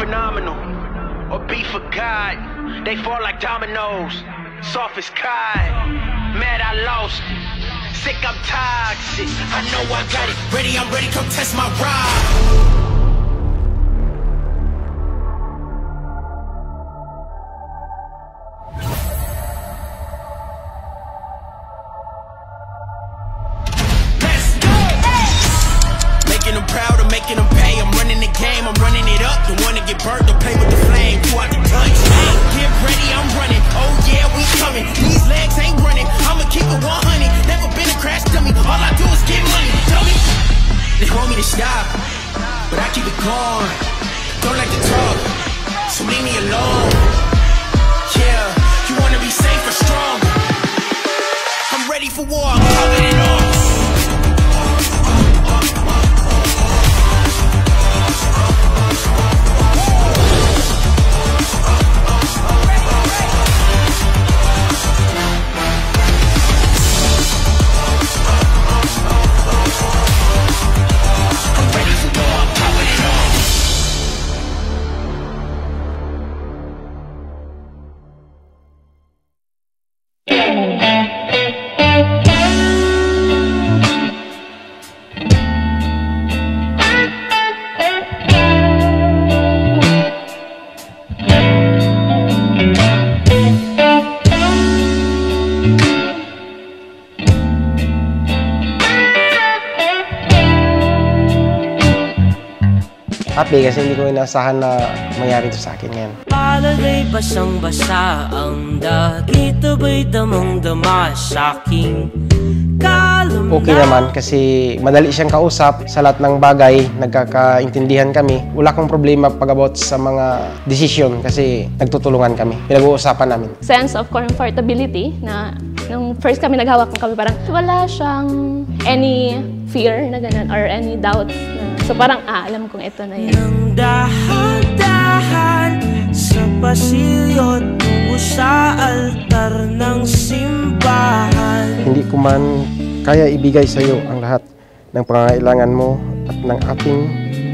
phenomenal. Or be for God, they fall like dominoes. Soft as Kai, mad I lost. Sick, I'm toxic. I know I got it. Ready, I'm ready, come test my ride. Making them pay, I'm running the game, I'm running it up. Don't wanna get burnt, don't play with the flame. Pull out the gun, hey, get ready, I'm running. Oh yeah, we coming. These legs ain't running, I'ma keep it 100. Never been a crash dummy, all I do is get money. Tell me, they want me to stop, but I keep it going. Don't like to talk, so leave me alone. Yeah, you wanna be safe or strong? I'm ready for war, I'm covered it all. Happy kasi hindi ko inasahan na mangyari ito sa akin ngayon. Palagay basang-basa ang dagit, abay damang-dama sa aking kalamnan. Okay naman kasi madali siyang kausap sa lahat ng bagay, nagkakaintindihan kami. Wala akong problema pag-about sa mga decision kasi nagtutulungan kami, pinag-uusapan namin. Sense of comfortability na nung first kami naghawak kami parang wala siyang any fear na ganun or any doubts na. So parang alam kong ito na yan. Nang dahan-dahan sa pasilyo tungo sa altar ng simbahan. Hindi ko man kaya ibigay sa iyo ang lahat ng pangangailangan mo at ng ating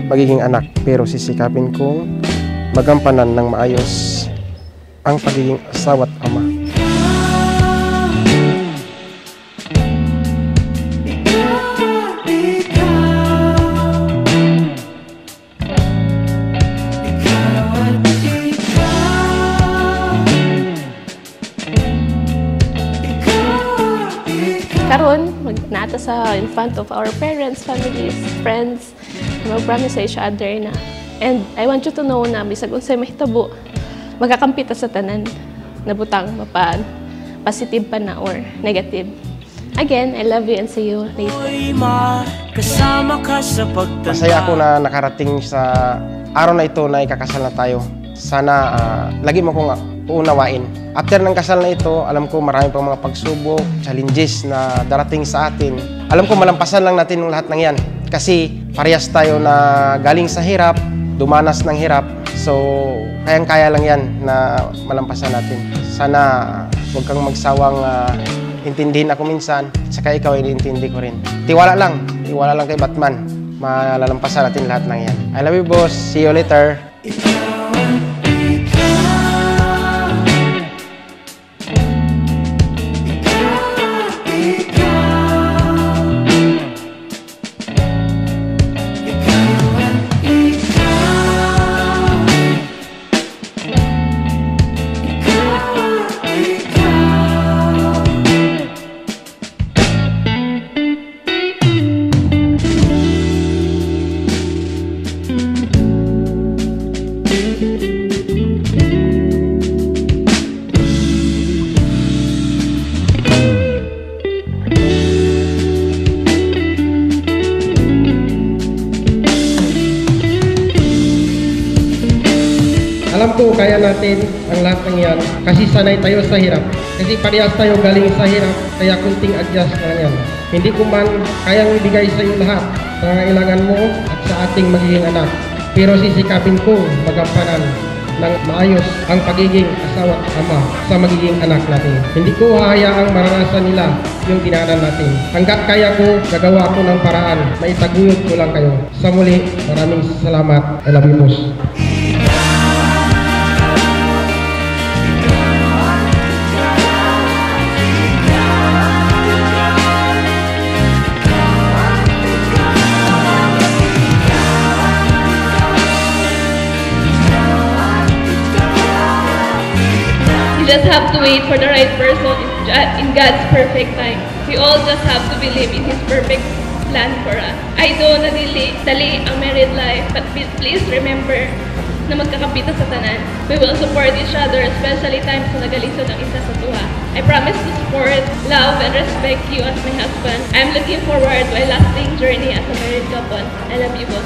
magiging anak. Pero sisikapin kong magampanan ng maayos ang pagiging asawa at ama. Karon, magnata sa in front of our parents, families, friends, mag-promise sa each other na. And I want you to know na bisag unsay mahitabo, magkakampi ta sa tanan, nabutang positive pa na or negative. Again, I love you and see you later. Kasama ka sa pagtanda. Masaya ako na nakarating sa araw na ito na ikakasal na tayo. Sana lagi mo kong uunawain. After ng kasal na ito, alam ko marami pang mga pagsubok, challenges na darating sa atin. Alam ko malampasan lang natin ng lahat ng yan. Kasi parehas tayo na galing sa hirap, dumanas ng hirap. So, kayang-kaya lang yan na malampasan natin. Sana huwag kang magsawang intindihin ako minsan, saka ikaw iniintindi ko rin. Tiwala lang kay Batman. Malalampasan natin lahat ng yan. I love you, boss. See you later. Alam ko kaya natin ang lahat ng yan kasi sanay tayo sa hirap. Kasi parehas tayo galing sa hirap, kaya kunting adjust na yan. Hindi ko man kayang ibigay sa iyo lahat sa kailangan mo at sa ating magiging anak. Pero sisikapin ko magampanan ng maayos ang pagiging asawa at ama sa magiging anak natin. Hindi ko hahayaang maranasan nila yung dinaanan natin. Hanggat kaya ko, gagawa ko ng paraan. Maitaguyod ko lang kayo. Sa muli, maraming salamat. I love you, boss. just have to wait for the right person in God's perfect time. We all just have to believe in His perfect plan for us. I know na dali ang married life, but please remember na magkakapita sa tanan. We will support each other, especially times na nagalisod ang isa sa tuwa. I promise to support, love, and respect you as my husband. I'm looking forward to a lasting journey as a married couple. I love you both.